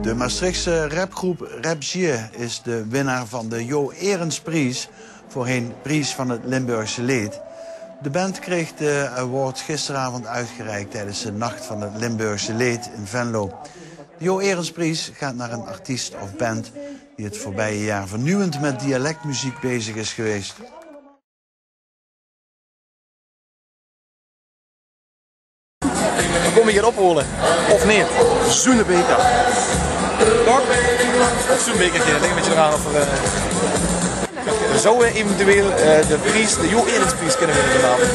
De Maastrichtse rapgroep Rapgier is de winnaar van de Jo Erensprijs, voorheen Prijs van het Limburgse Leed. De band kreeg de award gisteravond uitgereikt tijdens de Nacht van het Limburgse Leed in Venlo. De Jo Erensprijs gaat naar een artiest of band die het voorbije jaar vernieuwend met dialectmuziek bezig is geweest. Dan kom je hier opholen. Of niet? Zoenebeker. Toch? Zoenebekertje, denk een beetje eraan of we zouden eventueel de prijs, de Jo Erensprijs kunnen winnen vanavond.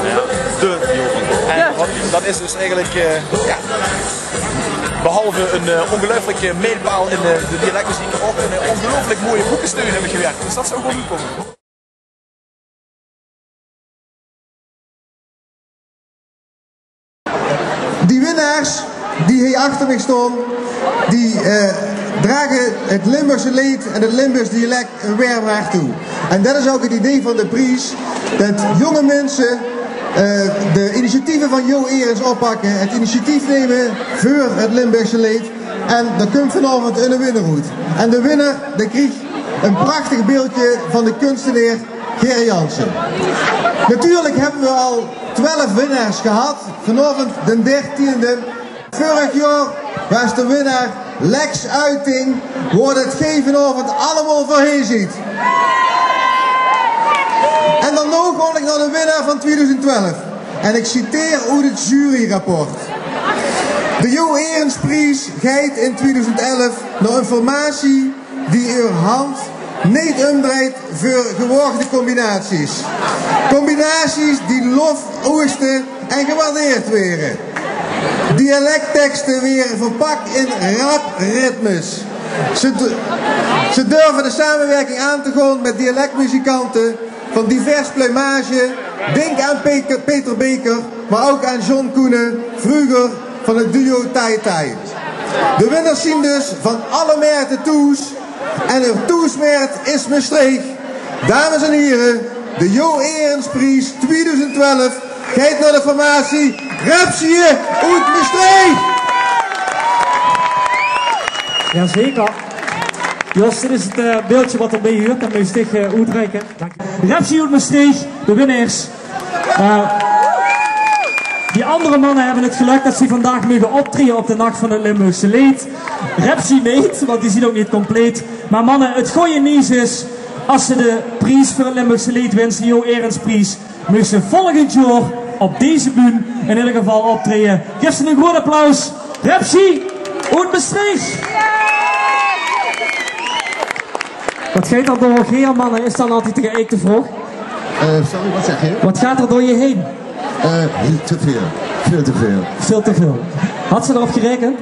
Ja, de Jo. En dat is dus eigenlijk, behalve een ongelooflijke mijlpaal in de dialectmuziek, ook een ongelooflijk mooie boekensteun hebben gewerkt. Dus dat zou gewoon niet komen. Die winnaars die hier achter mij staan, die dragen het Limburgse leed en het Limburgs dialect een weerbracht toe. En dat is ook het idee van de prijs, dat jonge mensen de initiatieven van Jo Erens oppakken, het initiatief nemen voor het Limburgse leed. En er komt vanavond een winnaar uit. En de winnaar die krijgt een prachtig beeldje van de kunstenaar Gerry Jansen. Natuurlijk hebben we al 12 winnaars gehad. Vanavond de 13e. Vorig jaar was de winnaar Lex Uiting, waar het vanavond allemaal voorheen ziet. En dan nog ga ik naar de winnaar van 2012. En ik citeer uit het juryrapport. De Jo Erensprijs gaat in 2011 naar een formatie die uw hand niet omdraait voor gewaagde combinaties. Combinaties die lof, oogsten en gewaardeerd werden. Dialectteksten weer verpakt in rapritmes. Ze durven de samenwerking aan te gaan met dialectmuzikanten van divers plumage. Denk aan Peter Beker, maar ook aan John Koenen, vroeger van het duo Tai Tai. De winnaars zien dus van alle merken toes. En de toesmeert is Maastricht. Dames en heren, de Jo Erensprijs 2012 gaat naar de formatie Rapgier uit Maastricht. Jazeker. Jos, dit is het beeldje wat erbij huurt en Maastricht uitreiken. Rapgier uit Maastricht, de winnaars. Die andere mannen hebben het geluk dat ze vandaag mogen optreden op de Nacht van het Limburgse Leed. Rapgier niet, want die ziet ook niet compleet. Maar mannen, het goeie nieuws is, als ze de prijs voor het Limburgse Leed winst, de Jo Erensprijs, mogen ze volgend jaar op deze bühne in ieder geval optreden. Geef ze een groot applaus. Rapgier uit Maastricht. Wat gaat er door je heen, mannen? Is dan altijd tegelijk te vroeg? Sorry, wat zeg je? Wat gaat er door je heen? Te veel. Veel te veel. Veel te veel. Had ze erop gerekend?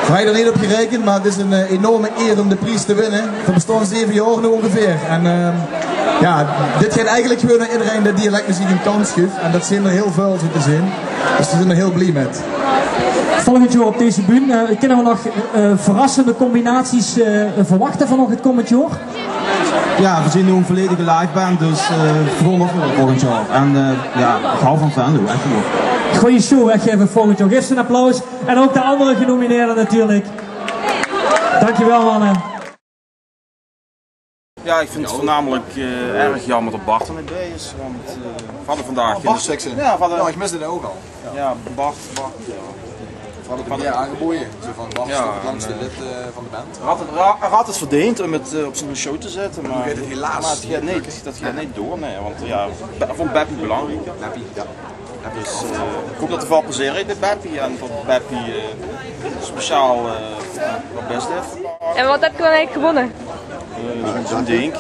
Wij er niet op gerekend, maar het is een enorme eer om de prijs te winnen. We bestaan 7 jaar nu ongeveer. En dit gaat eigenlijk gewoon naar iedereen die dialectmuziek een kans geeft. En dat zijn er heel veel zo te zien. Dus we zijn er heel blij met. Volgend jaar op deze bühne, kunnen we nog verrassende combinaties verwachten van nog het komend jaar? Ja, we zien nu een volledige liveband, dus gewoon nog wel volgend jaar. En ik hou van Venlo, echt wel. Goeie show weggeven volgend jaar. Geef ze een applaus. En ook de andere genomineerden natuurlijk. Dankjewel, mannen. Ja, ik vind het voornamelijk erg jammer dat Bart er niet bij is, want we hadden vandaag... Bart Sexen. Ja, ik mis dit ook al. Ja, Bart. We hadden het meer aangeboden, zo van Bart is het langste lid van de band. Hij had het verdiend om het op zijn show te zetten, maar het helaas maar dat gaat niet door, nee, want ja, ik vond Beppie belangrijk. Beppie, ja. Dus ik hoop dat er veel plezier heeft met Beppie en dat Beppie speciaal wat best heeft. En wat heb je dan eigenlijk gewonnen? Zo'n ding.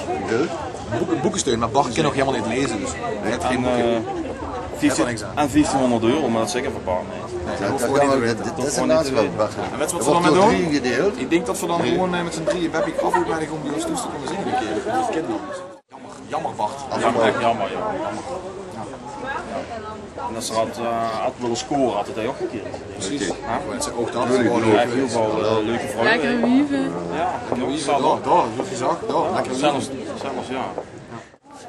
Boekensteun, maar Bart kan nog helemaal niet lezen, dus hij heeft geen boeken. En €1500, maar dat is zeker verpaard. Dat is inderdaad wel Bart. En weet je wat we dan met doen? Ik denk dat we dan gewoon met z'n drieën Beppie af moeten maken om die ons toes te kunnen zingen een keer. Dat is kinderlijk. Jammer Bart. Jammer. En als ze had willen scoren, had het hij ook gekeerd. Precies. Ook dat. Hij heeft heel veel leuke vrienden. Lekker wieven. Ja, daar, dat gezag, daar. Lekker zelfs ja.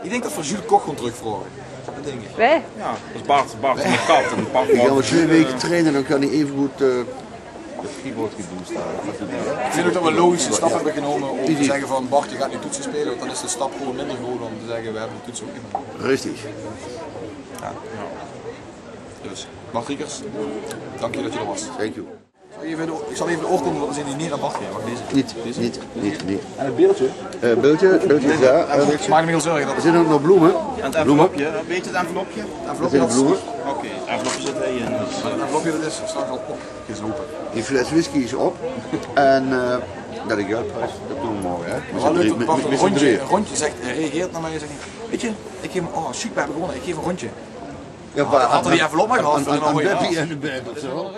Ik denk dat we Jules Koch gewoon terugvragen. Dat denk ik. Wij? Ja, dat is Bart in de kat. En Ik ga maar 2 weken trainen, dan kan hij even goed het keyboardgedoe staan. Ik vind ook dat we een logische stap hebben genomen om te zeggen van Bart, je gaat nu toetsen spelen, want dan is de stap gewoon minder groot om te zeggen we hebben de toets ook genomen. Rustig. Ja. Dus, Bart Riekers, dank je dat je er was. Thank you. Ik zal even de oorkonde laten zien die niet aan Bart geven. Wacht, deze. Niet. En het beeldje? Beeldje is daar. Het maakt me heel zorgen dat Er zitten ook nog bloemen. En het envelopje, weet je het envelopje? Er zitten bloemen. Oké, het envelopje zit erin. Het envelopje dat is straks al opgezopen. Die fles whisky is op. En dat ik uitprijs, dat doen we morgen. Hè? Maar leuk, Bart, met z'n drieën. een rondje zegt, reageert naar mij en zegt, weet je, ik geef hem, oh chic, we hebben gewonnen, ik geef een rondje. Ja, Had er die envelop maar gehad? Aan Beppie en de band of zo.